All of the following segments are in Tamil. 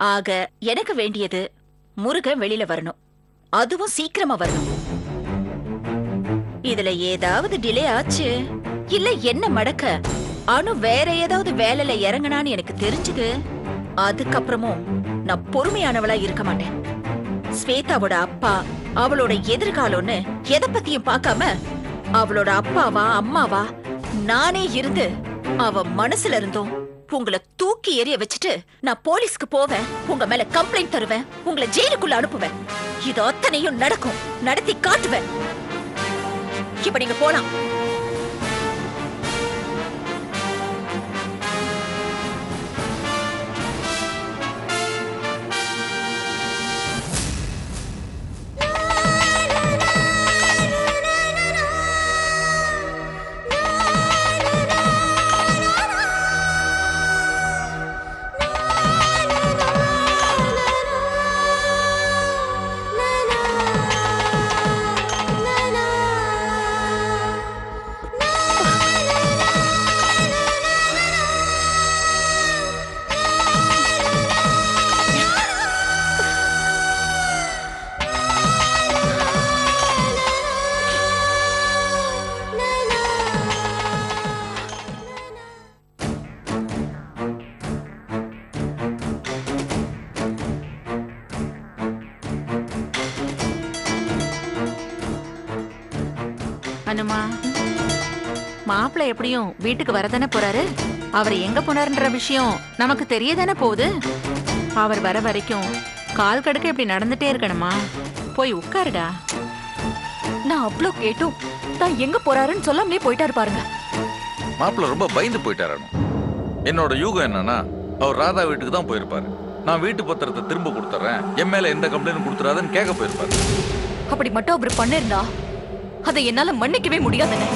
ஆக எனக்கு வேண்டியது முருகன் வெளியில வரணும், அதுவும் சீக்கிரமா வரணும். இதுல ஏதாவது டிலே ஆச்சு இல்ல என்ன மடக்க அனு வேற ஏதாவது வேலையில இறங்கினான்னு எனக்கு தெரிஞ்சது, அதுக்கப்புறமும் நான் பொறுமையானவளா இருக்க மாட்டேன். ஸ்வேதாவோட அப்பா அவளோட எதிர்காலம்னு எதை பத்தியும் பார்க்காம அவளோட அப்பாவா அம்மாவா நானே இருந்து அவ மனசுல இருந்தோம் உங்களை தூக்கி எறிய வச்சுட்டு நான் போலீஸ்க்கு போவேன், உங்க மேல கம்ப்ளைண்ட் தருவேன், உங்களை ஜெயிலுக்குள்ள அனுப்புவேன். இது அத்தனையும் நடக்கும், நடத்தி காட்டுவேன். இப்ப நீங்க போலாம். அனுமா, மாப்பிள்ளை எப்படியும் வீட்டுக்கு வரதானே போறாரு. அவர் எங்க போனாருன்ற விஷயம் நமக்கு தெரியதானே போகுது. அவர் வர வரைக்கும் கால் கடுக்க இப்படி நடந்துட்டே இருக்கணுமா? போய் உட்காருடா. நான் அவ்வளோ கேட்டும் தான் எங்க போறாருன்னு சொல்லாமலே போயிட்டாரு பாருங்க. மாப்பிள்ள ரொம்ப பயந்து போயிட்டாரு. என்னோட யூகம் என்னன்னா, அவர் ராதா வீட்டுக்கு தான் போயிருப்பாரு. நான் வீட்டு பத்திரத்தை திரும்ப கொடுத்துறேன், என் மேல எந்த கம்ப்ளைண்ட் கொடுத்துறாதுன்னு கேட்க போயிருப்பாரு. அப்படி மட்டும் அவர் பண்ணிருந்தா அதை என்னால மன்னிக்கவே முடியாதுன்னு.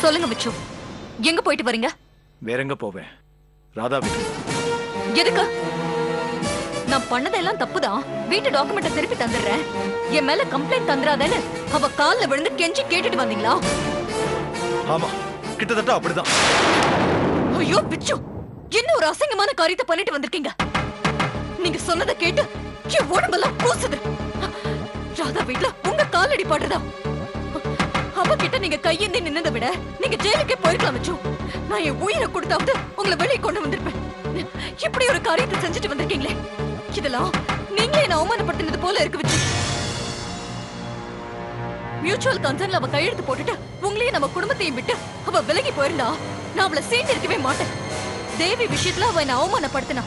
சொல்லுங்க மிச்சு, எங்க போயிட்டு வரீங்க? வேற எங்க போவேன்? ராதா வீட்டுக்கு. எதுக்கு? நான் பண்ணதெல்லாம் தப்புதான். வீட்டு டாக்குமெண்ட்டை திருப்பி தந்துடுறேன், என் மேல கம்ப்ளைண்ட் தந்துடாதேன்னு அவ கால்ல விழுந்து கெஞ்சி கேட்டுட்டு வந்தீங்களா? ஆமா, கிட்டத்தட்ட அப்படிதான். ஐயோ பிச்சு, என்ன ஒரு அசிங்கமான காரியத்தை பண்ணிட்டு வந்திருக்கீங்க. நீங்க சொன்னதை கேட்டு என் உடம்பெல்லாம் கூசுது. ராதா வீட்டுல உங்க காலடி பாடுறதா? அவகிட்ட நீங்க கையேந்தி நின்னதை விட நீங்க ஜெயிலுக்கே போயிருக்கலாம் மிச்சு. நான் என் உயிரை கொடுத்தாவது உங்களை வெளியே கொண்டு வந்திருப்பேன். இப்படி ஒரு காரியத்தை செஞ்சுட்டு வந்திருக்கீங்களே, இதெல்லாம் நீங்களே என்ன அவமானப்படுத்தினது போல இருக்கு மிச்சு. மியூச்சுவல் கன்சர்ன்ல அவ கையெழுத்து போட்டுட்டு உங்களையும் நம்ம குடும்பத்தையும் விட்டு அவ விலகி போயிருந்தா நான் அவளை சேர்ந்து இருக்கவே மாட்டேன். தேவி விஷயத்துல அவ என்ன அவமானப்படுத்தினா,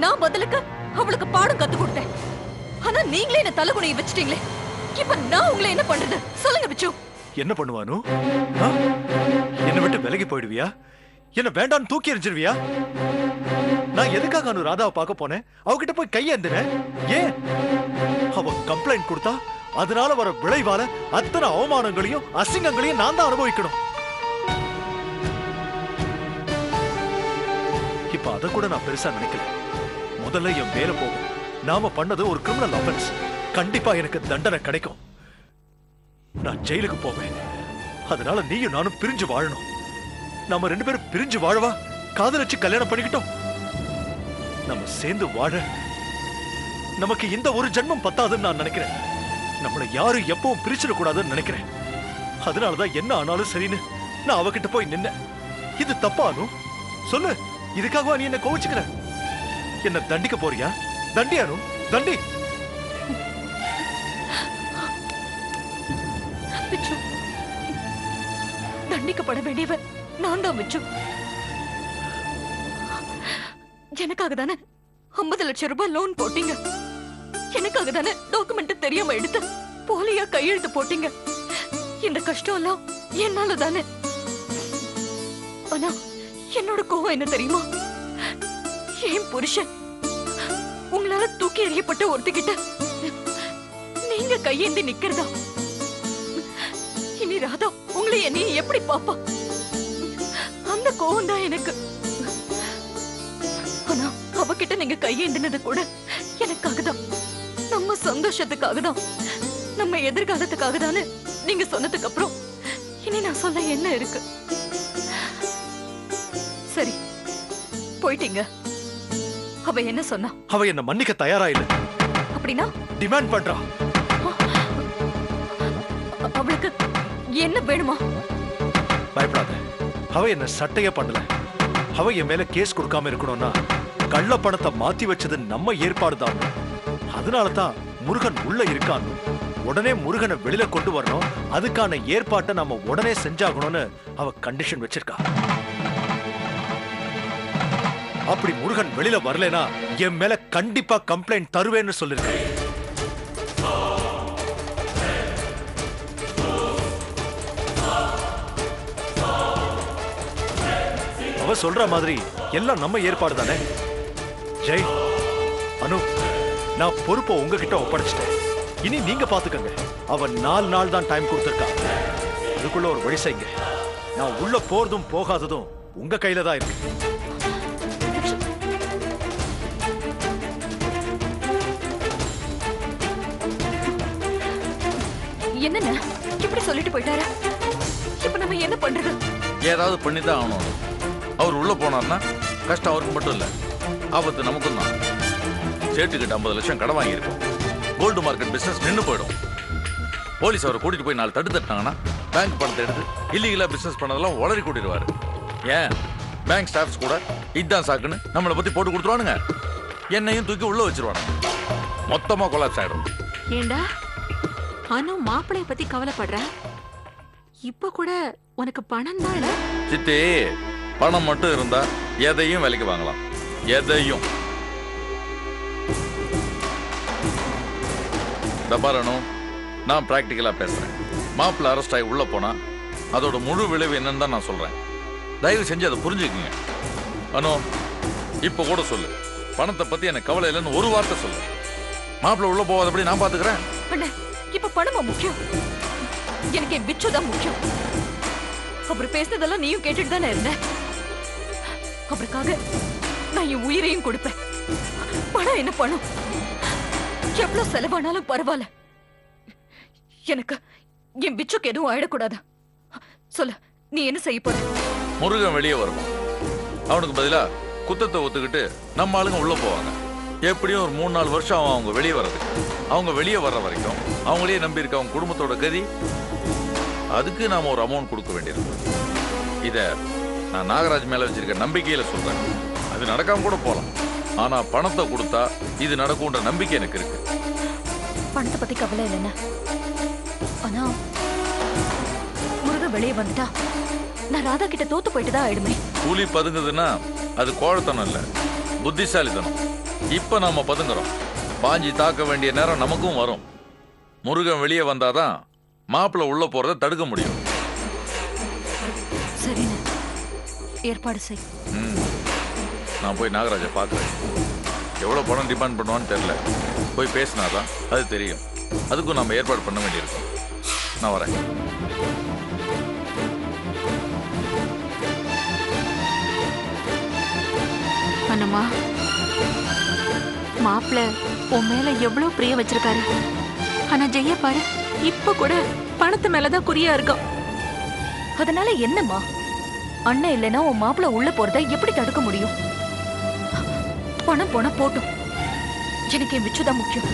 நான் பதிலுக்கு அவளுக்கு பாடம் கத்து கொடுத்தேன். ஆனா நீங்களே என்ன தலைகுனையை வச்சுட்டீங்களே, இப்ப நான் உங்களை என்ன பண்றது சொல்லுங்க பிச்சு. என்ன பண்ணுவானு? என்ன விட்டு விலகி போயிடுவியா? என்ன வேண்டான்னு தூக்கி எறிஞ்சிருவியா? நான் எதுக்காக ராதாவை பார்க்க போனேன்? அவகிட்ட போய் கையேந்தினேன். ஏன்? அவ கம்ப்ளைண்ட் கொடுத்தா அதனால வர விளைவால அத்தனை அவமானங்களையும் அசிங்கங்களையும் நான் தான் அனுபவிக்கணும். இப்ப அத கூட நான் பெருசா நினைக்கல. முதல்ல என் வேலை போகும். நாம பண்ணது ஒரு கிரிமினல் ஆஃபென்ஸ். கண்டிப்பா எனக்கு தண்டனை கிடைக்கும். நான் ஜெயிலுக்கு போவேன். அதனால நீயும் நானும் பிரிஞ்சு வாழணும். நம்ம ரெண்டு பேரும் பிரிஞ்சு வாழவா காதலிச்சு கல்யாணம் பண்ணிக்கிட்டோம். நம்ம சேர்ந்து வாழ நமக்கு இந்த ஒரு ஜென்மம் பத்தாதுன்னு நான் நினைக்கிறேன். நம்மளை யாரும் எப்பவும் பிரிச்சிடக்கூடாதுன்னு நினைக்கிறேன். அதனாலதான் என்ன ஆனாலும் சரின்னு நான் அவகிட்ட போய் நின்ன. இது தப்பானு சொல்லு. இதுக்காகவா நீ என்ன கோவிச்சுக்கிற? என்ன தண்டிக்க போறியா? தண்டியானு, தண்டி. தண்டிக்கப்பட வேண்டியவன் நான் தான் மிச்சு. எனக்காக தானே 50 லட்சம் ரூபாய் லோன் போட்டீங்க. எனக்காக தானே டாக்குமெண்ட் தெரியாம எடுத்து போலியா கையெழுத்து போட்டீங்க. இந்த கஷ்டம் எல்லாம் என்னால தானே. ஆனா என்னோட கோவம் என்ன தெரியுமா? என் புருஷன் உங்களால தூக்கி எறியப்பட்ட ஒருத்திக்கிட்ட நீங்க கையேந்தி நிக்கிறதா? இனி ராதா உங்களை என்னைய எப்படி பாப்பா? அந்த கோவம் தான் எனக்கு. ஆனா அவகிட்ட நீங்க கையேந்தினது கூட எனக்காக தான், நம்ம சந்தோஷத்துக்காக தான், நம்ம எதிர்காலத்துக்காக தானே நீங்க சொன்னதுக்கு அப்புறம் இனி நான் சொல்ல என்ன இருக்கு? சரி போயிட்டீங்க. அவ என்ன சொன்னா? அவ என்ன மன்னிக்க தயாரா இல்ல. அப்படின்னா டிமாண்ட் பண்றா. அவளுக்கு என்ன வேணுமா? பயப்படாத, அவ என்ன சட்டையே பண்ணல. அவ என் மேல கேஸ் கொடுக்காம இருக்கணும்னா கள்ள பணத்தை மாத்தி வச்சது நம்ம ஏற்பாடுதான். அதனாலதான் முருகன் உள்ள இருக்கான்னு, உடனே முருகனை வெளியில கொண்டு வரணும், அதுக்கான ஏற்பாட்டை நம்ம உடனே செஞ்சாகணும்னு அவ கண்டிஷன் வச்சிருக்கா. அப்படி முருகன் வெளியில வரலனா என் மேல கண்டிப்பா கம்ப்ளைண்ட் தருவேன்னு சொல்லிருக்கேன். அவ சொல்ற மாதிரி எல்லாம் நம்ம ஏற்பாடு தானே. ஜெய், அனு, நான் பொறுப்பை உங்ககிட்ட ஒப்படைச்சிட்டேன். இனி நீங்க பாத்துக்கங்க. அவ 4 நாள் தான் டைம் கொடுத்திருக்கா. அதுக்குள்ள ஒரு வழி செய்யுங்க. நான் உள்ள போறதும் போகாததும் உங்க கையில தான் இருக்கு. என்னங்க இப்படி சொல்லிட்டு போயிட்டாரு? இப்ப நம்ம என்ன பண்றது? ஏதாவது பண்ணிதான் ஆகணும். அவர் உள்ள போனார்னா கஷ்டம் அவருக்கு மட்டும் இல்ல, ஆபத்து நமக்கும் தான். சேட்டுக்கிட்ட 50 லட்சம் கடன் வாங்கியிருக்கோம். கோல்டு மார்க்கெட் பிசினஸ் நின்று போயிடும். போலீஸ் அவரை கூட்டிட்டு போய் 4 தட்டு தட்டினாங்கன்னா பேங்க் பணத்தை எடுத்து இல்லீகலா பிசினஸ் பண்ணதெல்லாம் உளறி கூட்டிடுவாரு. ஏன் பேங்க் ஸ்டாஃப்ஸ் கூட இதுதான் சாக்குன்னு நம்மளை பத்தி போட்டு கொடுத்துருவானுங்க. என்னையும் தூக்கி உள்ள வச்சிருவானுங்க. மொத்தமா கொலாப்ஸ் ஆயிடும். ஏண்டா அனு மாப்பிளைய பத்தி கவலைப்படுற? இப்ப கூட உனக்கு பணம் தான் இல்ல? சித்தி, பணம் மட்டும் இருந்தா எதையும் விலைக்கு வாங்கலாம். எதையும். தபாரணும், நான் பிராக்டிக்கலா பேசுறேன். மாப்பிள்ள அரெஸ்ட் ஆகி உள்ள போனா அதோட முழு விளைவு என்னன்னு தான் நான் சொல்றேன். தயவு செஞ்சு அதை புரிஞ்சுக்குங்க. அனு, இப்ப கூட சொல்லு, பணத்தை பத்தி எனக்கு கவலை இல்லைன்னு ஒரு வார்த்தை சொல்லு. மாப்பிள்ள உள்ள போவாதபடி நான் பாத்துக்கிறேன். இப்ப பணமா முக்கியம்? எனக்கு என் பிச்சு தான் முக்கியம். அப்புறம் பேசுனதெல்லாம் நீயும் கேட்டுட்டு தானே இருந்த. அவருக்காக நான் என் உயிரையும் கொடுப்பேன். பணம் என்ன பணம்? எவ்வளவு செலவானாலும் பரவாயில்ல. எனக்கு என் பிச்சுக்கு எதுவும் ஆயிடக்கூடாது. சொல்ல, நீ என்ன செய்ய போற? முருகன் வெளியே வருவான். அவனுக்கு பதிலா குத்தத்தை ஒத்துக்கிட்டு நம்ம ஆளுங்க உள்ள போவாங்க. எப்படியும் ஒரு 3-4 வருஷம் அவங்க வெளியே வர்றதுக்கு. அவங்க வெளியே வர்ற வரைக்கும் அவங்களே நம்பி இருக்க அவங்க குடும்பத்தோட கதி. அதுக்கு நாம ஒரு அமௌண்ட் கொடுக்க வேண்டியிருக்கும். இத நான் நாகராஜ் மேல வச்சிருக்க நம்பிக்கையில சொல்றேன். அது நடக்காம கூட போலாம். ஆனா பணத்தை கொடுத்தா இது நடக்கும்ன்ற நம்பிக்கை எனக்கு இருக்கு. பணத்தை பத்தி கவலை இல்லைன்னா, ஆனா முருகன் வெளியே வந்துட்டா நான் ராதா கிட்ட தோத்து போயிட்டு தான் ஆயிடுமே. கூலி பதுங்குதுன்னா அது கோழத்தனம் இல்ல, புத்திசாலித்தனம். இப்ப நாம பதுங்குறோம். பாஞ்சி தாக்க வேண்டிய நேரம் நமக்கும் வரும். முருகன் வெளியே வந்தாதான் மாப்பிள்ள உள்ள போறதை தடுக்க முடியும். சரிண்ணே, ஏற்பாடு செய். நான் போய் நாகராஜை பார்க்குறேன். எவ்வளோ பணம் டிமாண்ட் பண்ணுவான்னு தெரியல. போய் பேசினாதான் அது தெரியும். அதுக்கும் நம்ம ஏற்பாடு பண்ண வேண்டியிருக்கும். நான் வரேன். அண்ணம்மா, மாப்பிள்ள உன் மேல எவ்வளவு பிரிய வச்சிருக்காரு. ஆனா ஜெய்ய பாரு, இப்ப கூட பணத்து மேலதான் குறியா இருக்கும். அதனால என்னம்மா? அண்ணன் இல்லைன்னா உன் மாப்பிள்ள உள்ள போறதை எப்படி தடுக்க முடியும்? பணம் போனா போட்டும். எனக்கு என் விச்சுதான் முக்கியம்.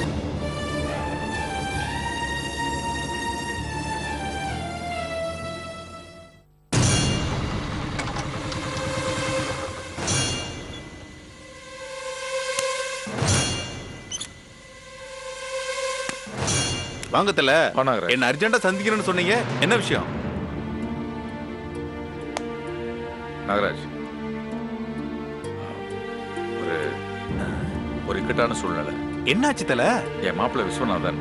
வாங்கத்துல நாகராஜ், என்ன அர்ஜென்ட்டா சந்திக்கணும்னு சொன்னீங்க, என்ன விஷயம்? நாகராஜ், ஒரு இக்கட்டான சூழ்நிலை. என்னாச்சு தல? என் மாப்பிள்ள விஸ்வநாதன்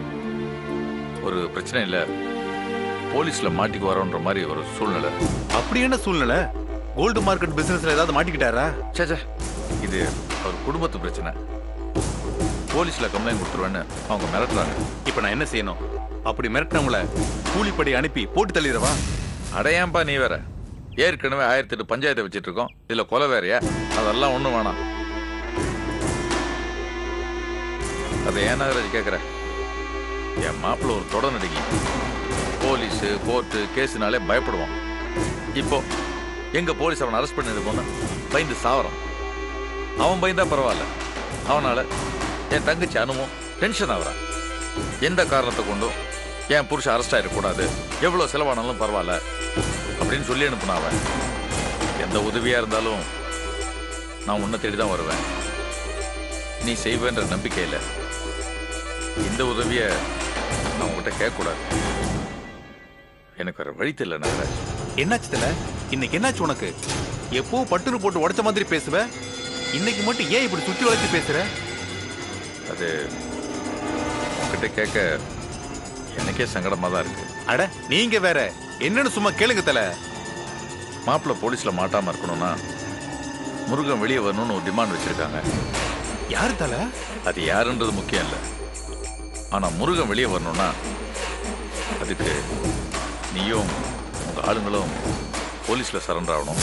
ஒரு பிரச்சனை இல்ல, போலீஸ்ல மாட்டிக்கு வரோன்ற மாதிரி ஒரு சூழ்நிலை. அப்படி என்ன சூழ்நிலை? கோல்டு மார்க்கெட் பிசினஸ்ல ஏதாவது மாட்டிக்கிட்டாரா? சேச்சே, இது ஒரு குடும்பத்து பிரச்சனை. போலீஸ்ல கம்ப்ளைண்ட் கொடுத்துருவேன்னு அவங்க மிரட்டுறாங்க. இப்ப நான் என்ன செய்யணும்? அப்படி மிரட்டினவங்கள கூலிப்படி அனுப்பி போட்டு தள்ளிடுறவா? அடையாம்பா நீ வேற. ஏற்கனவே 1008 பஞ்சாயத்தை வச்சிட்டு இருக்கோம், இதுல கொலை வேறையா? அதெல்லாம் ஒண்ணும் வேணாம். அதை ஏன் நாகராஜ் கேட்குற? என் மாப்பிள்ள ஒரு தொடர் நடிகை. போலீஸு கோர்ட்டு கேஸுனாலே பயப்படுவான். இப்போ எங்க போலீஸ் அவனை அரெஸ்ட் பண்ணிருக்கோன்னு பயந்து சாவறான். அவன் பயந்தா பரவாயில்ல, அவனால என் தங்கச்சி அனுவும் டென்ஷன் ஆகுறான். எந்த காரணத்தை கொண்டும் என் புருஷன் அரெஸ்ட் ஆகிடக்கூடாது, எவ்வளோ செலவானாலும் பரவாயில்ல அப்படின்னு சொல்லி அனுப்புனா அவன். எந்த உதவியா இருந்தாலும் நான் உன்னை தேடி தான் வருவேன். நீ செய்வேன்ற நம்பிக்கையில் இந்த உதவியை நான் உங்ககிட்ட கேட்கக்கூடாது. எனக்கு வேற வழி தெரியல நாகராஜ். என்னாச்சு தல? இன்னைக்கு என்னாச்சு உனக்கு? எப்பவும் பட்டுரு போட்டு உடைச்ச மாதிரி பேசுவ, இன்னைக்கு மட்டும் ஏன் இப்படி சுத்தி வளைச்சு பேசுற? அது உங்ககிட்ட கேட்க எனக்கே சங்கடமா தான் இருக்கு. அட நீங்க வேற என்னன்னு சும்மா கேளுங்க தல. மாப்பிள்ள போலீஸ்ல மாட்டாம இருக்கணும்னா முருகன் வெளியே வரணும்னு ஒரு டிமாண்ட் வச்சிருக்காங்க. யாரு தல? அது யாருன்றது முக்கியம் இல்லை. ஆனா முருகன் வெளியே வரணும்னா அதுக்கு நீயும் உங்க ஆளுங்களும் போலீஸ்ல சரண்டர் ஆகணும்.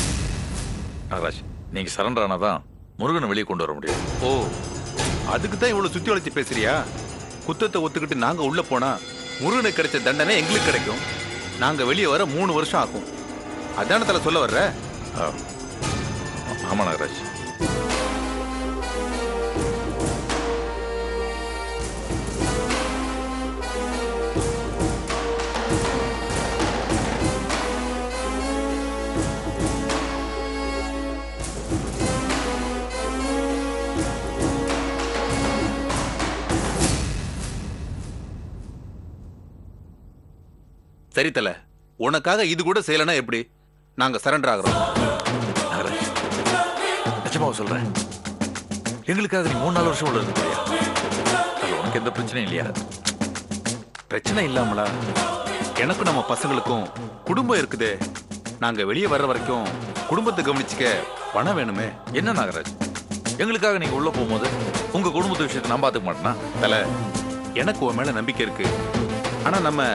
நாகராஜ், நீங்க சரண்டர் ஆனாதான் முருகனை வெளியே கொண்டு வர முடியும். ஓ, அதுக்கு தான் இவ்வளவு சுத்தி வளைச்சு பேசுறியா? குத்தத்தை ஒத்துக்கிட்டு நாங்க உள்ள போனா முருகனுக்கு கிடைச்ச தண்டனை எங்களுக்கு கிடைக்கும். நாங்க வெளியே வர 3 வருஷம் ஆகும். அதான தல சொல்ல வர்ற? ஆமா நாகராஜ். சரி தல, உனக்காக இது கூட செய்யலனா எப்படி? நாங்க சரண்டர் ஆகிறோம். நாகராஜ், நிஜமாவ சொல்றேன். எங்களுக்காக நீ 3-4 வருஷம் உள்ள இருக்க முடியா? அது உனக்கு எந்த பிரச்சனையும் இல்லையா? பிரச்சனை இல்லாமலா? எனக்கும் நம்ம பசங்களுக்கும் குடும்பம் இருக்குதே. நாங்க வெளியே வர்ற வரைக்கும் குடும்பத்தை கவனிச்சுக்க பணம் வேணுமே. என்ன நாகராஜ், எங்களுக்காக நீங்க உள்ள போகும்போது உங்க குடும்பத்து விஷயத்தை நான் பாத்துக்க மாட்டேனா? தல, எனக்கு உன் மேல நம்பிக்கை இருக்கு. ஆனா நம்ம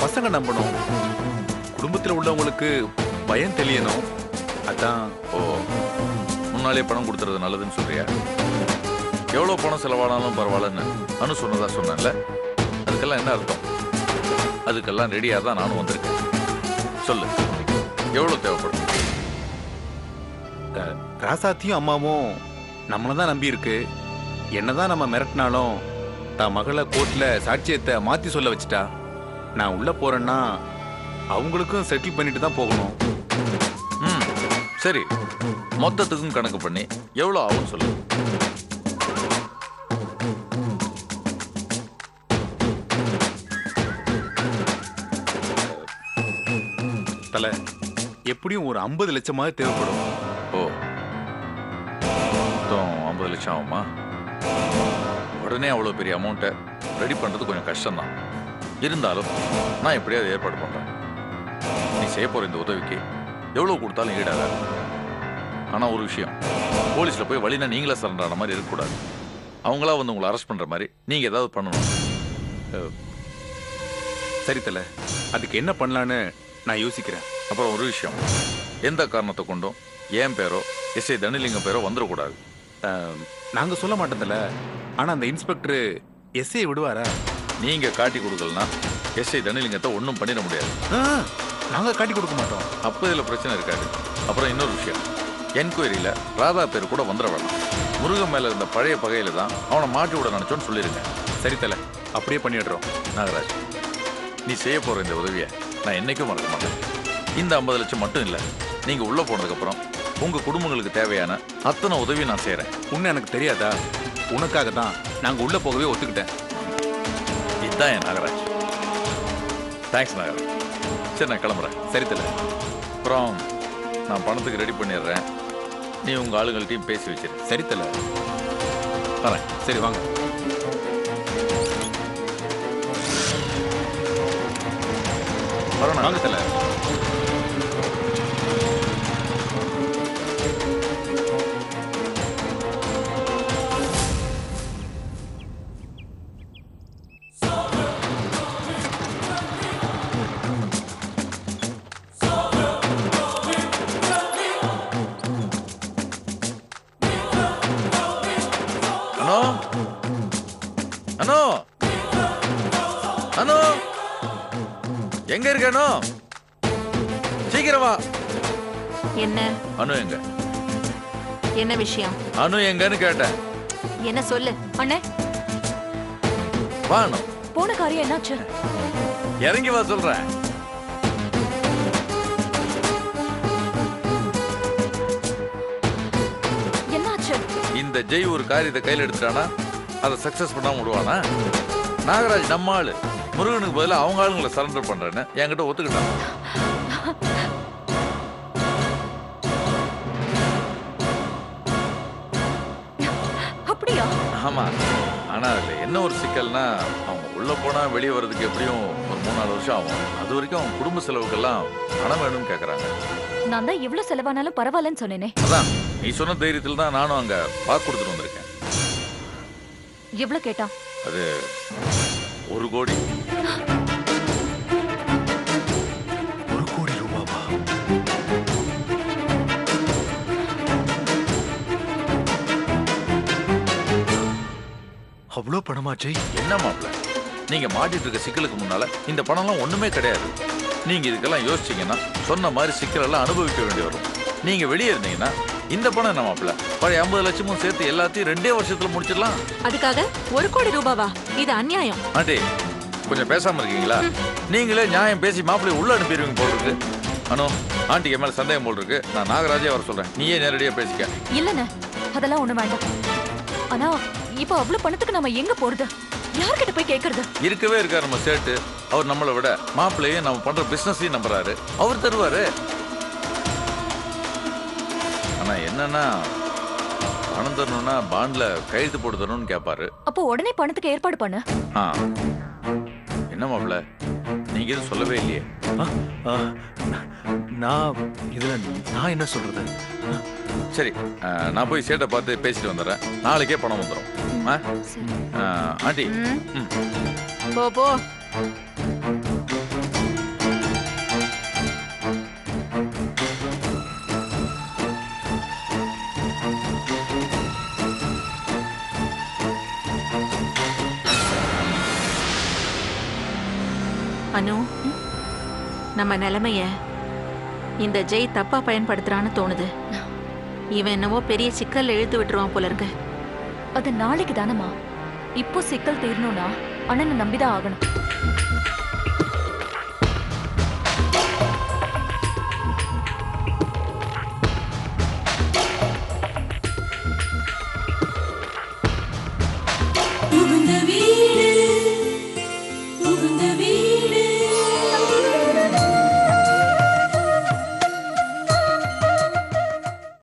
பசங்க நம்பணும். குடும்பத்தில் உள்ளவங்களுக்கு பயம் தெரியணும். அதான். ஓ, முன்னாலே பணம் கொடுத்துறது நல்லதுன்னு சொல்றியா? எவ்வளவு பணம் செலவானாலும் பரவாயில்லன்னு அனு சொன்னதா சொன்னேன்ல, அதுக்கெல்லாம் என்ன அர்த்தம்? அதுக்கெல்லாம் ரெடியா தான் நானும் வந்திருக்கேன். சொல்லு, எவ்வளவு தேவைப்படும்? ராசாத்தியும் அம்மாவும் நம்மளை தான் நம்பி இருக்கு. என்னதான் நம்ம மிரட்டினாலும் தான் மகளை கோர்ட்ல சாட்சியத்தை மாத்தி சொல்ல வச்சுட்டா. நான் உள்ள போறேன்னா அவங்களுக்கும் செட்டில் பண்ணிட்டு தான் போகணும். சரி, மொத்தத்துக்கும் கணக்கு பண்ணி எவ்வளவு ஆகும் சொல்லு. தல, எப்படியும் ஒரு 50 லட்சமாவது தேவைப்படும். ஓ, மொத்தம் 50 லட்சம் ஆகுமா? உடனே அவ்வளவு பெரிய அமௌண்ட்டை ரெடி பண்றது கொஞ்சம் கஷ்டம்தான். இருந்தாலும் நான் எப்படியாவது ஏற்பாடு பண்றேன். நீ செய்ய போற இந்த உதவிக்கு எவ்வளவு கொடுத்தாலும் ஈடாகாது. ஆனா ஒரு விஷயம், போலீஸ்ல போய் வழினா நீங்களே சரண்டர் மாதிரி இருக்கக்கூடாது. அவங்களா வந்து உங்களை அரெஸ்ட் பண்ற மாதிரி நீங்க ஏதாவது பண்ணணும். சரி தல, அதுக்கு என்ன பண்ணலான்னு நான் யோசிக்கிறேன். அப்புறம் ஒரு விஷயம், எந்த காரணத்தை கொண்டும் என் பேரோ எஸ்ஐ தனலிங்கம் பேரோ வந்துடக்கூடாது. நாங்க சொல்ல மாட்டோம் தல. ஆனா அந்த இன்ஸ்பெக்டர் எஸ்ஐ விடுவாரா? நீங்க காட்டி கொடுக்கலன்னா எஸ்ஐ தனலிங்கத்தை ஒன்றும் பண்ணிட முடியாது. நாங்க காட்டி கொடுக்க மாட்டோம். அப்போ இதுல பிரச்சனை இருக்காது. அப்புறம் இன்னொரு விஷயம், என்கொயரியில ராதா பேர் கூட வந்துட வேணாம். முருகன் மேல இருந்த பழைய பகையில தான் அவனை மாட்டி விட நினைச்சோன்னு சொல்லிருங்க. சரி தல, அப்படியே பண்ணிடுறோம். நாகராஜ், நீ செய்ய போற இந்த உதவியை நான் என்னைக்கும் மறக்க மாட்டேன். இந்த 50 லட்சம் மட்டும் இல்ல, நீங்க உள்ள போனதுக்கு அப்புறம் உங்க குடும்பங்களுக்கு தேவையான அத்தனை உதவி நான் செய்யறேன். உன்னை எனக்கு தெரியாதா? உனக்காக தான் நாங்க உள்ள போகவே ஒத்துக்கிட்டேன். இதுதான் என் நாகராஜ். தேங்க்ஸ் நாகராஜ். சரி, நான் கிளம்புறேன். சரி தல. அப்புறம் நான் பணத்துக்கு ரெடி பண்ணிடுறேன். நீ உங்க ஆளுங்கள்ட்டையும் பேசி வச்சிரு. சரி தல, வரேன். சரி வாங்க. வாங்க தல. அனு அனு எங்க இருக்க அனு? சீக்கிரம் வா. என்ன அனு எங்க? என்ன விஷயம்? அனு எங்கன்னு கேட்டேன். என்ன சொல்லு. அண்ணே, வா அனு. போன காரியம் என்னாச்சு? இறங்கி வா சொல்றேன். என்னாச்சு? இந்த ஜெய் ஒரு காரியத்தை கையில் எடுத்துட்டானா அதை சக்சஸ் பண்ணாம விடுவானா? நாகராஜ் நம்ம ஆளு, முருகனுக்கு பதிலா அவங்க ஆளுங்களை சரண்டர் பண்றேன்னு என்கிட்ட ஒத்துக்கிட்டான். அப்படியா? ஆமா. ஆனா அதுல என்ன ஒரு சிக்கல்னா, அவங்க உள்ள போனா வெளியே வர்றதுக்கு எப்படியும் ஒரு 3-4 வருஷம் ஆகும். அது வரைக்கும் அவங்க குடும்ப செலவுக்கெல்லாம் பணம் வேணும்னு கேக்குறாங்க. நான் தான் இவ்வளவு செலவானாலும் பரவாயில்லன்னு சொன்னேனே. அதான் நீ சொன்ன தைரியத்தில் தான் நானும் அங்க வாக்கு கொடுத்துட்டு வந்திருக்கேன். எவ்வளவு கேட்டா? அது 1 கோடி. 1 கோடி ரூபாவா? அவ்வளோ பணமா ஜெய்? என்ன மாப்பிள்ள, நீங்க மாட்டிட்டு இருக்க சிக்கலுக்கு முன்னால இந்த பணம்லாம் ஒண்ணுமே கிடையாது. நீங்க இதுக்கெல்லாம் யோசிச்சீங்கன்னா சொன்ன மாதிரி சிக்கலெல்லாம் அனுபவிக்க வேண்டி வரும். நீங்க வெளியே இருந்தீங்கன்னா இந்த பணம் என்ன மாப்பிள்ள, பழைய 50 லட்சமும் சேர்த்து எல்லாத்தையும் 2 வருஷத்துல முடிச்சிடலாம். அதுக்காக 1 கோடி ரூபாவா? இது அநியாயம். ஆண்டி கொஞ்சம் பேசாம இருக்கீங்களா? நீங்களே நியாயம் பேசி மாப்பிள்ளைய உள்ள அனுப்பிடுவீங்க போல் இருக்கு. அனு, ஆண்டிக்கு மேல சந்தேகம் போல் இருக்கு. நான் நாகராஜே வர சொல்றேன், நீயே நேரடியா பேசிக்க. இல்லண்ணே, அதெல்லாம் ஒண்ணு வேண்டாம். ஆனா இப்ப அவ்வளவு பணத்துக்கு நாம எங்க போறது? யார்கிட்ட போய் கேக்குறது? இருக்கவே இருக்காரு நம்ம சேட்டு. அவர் நம்மளை விட மாப்பிள்ளையும் நம்ம பண்ற பிசினஸையும் நம்புறாரு. அவர் தருவாரு. ஆனா என்னன்னா, பணம் தரணும்னா பாண்ட்ல கையெழுத்து போட்டு தரணும்னு கேட்பாரு. அப்போ உடனே பணத்துக்கு ஏற்பாடு பண்ணு. என்ன மாப்பிள்ள, நீங்க எதுவும் சொல்லவே இல்லையே? நான் என்ன சொல்றது? சரி, நான் போய் சேட்டை பார்த்து பேசிட்டு வந்துடுறேன். நாளைக்கே பணம் வந்துடும். ஆண்டி போ போ. அனு, நம்ம நிலைமைய இந்த ஜெய் தப்பா பயன்படுத்துறான்னு தோணுது. இவன் என்னவோ பெரிய சிக்கல் இழுத்து விட்டுருவான் போல இருக்கு. அது நாளைக்கு தானம்மா. இப்போ சிக்கல் தீரணும்னா அண்ணனை நம்பிதான் ஆகணும்.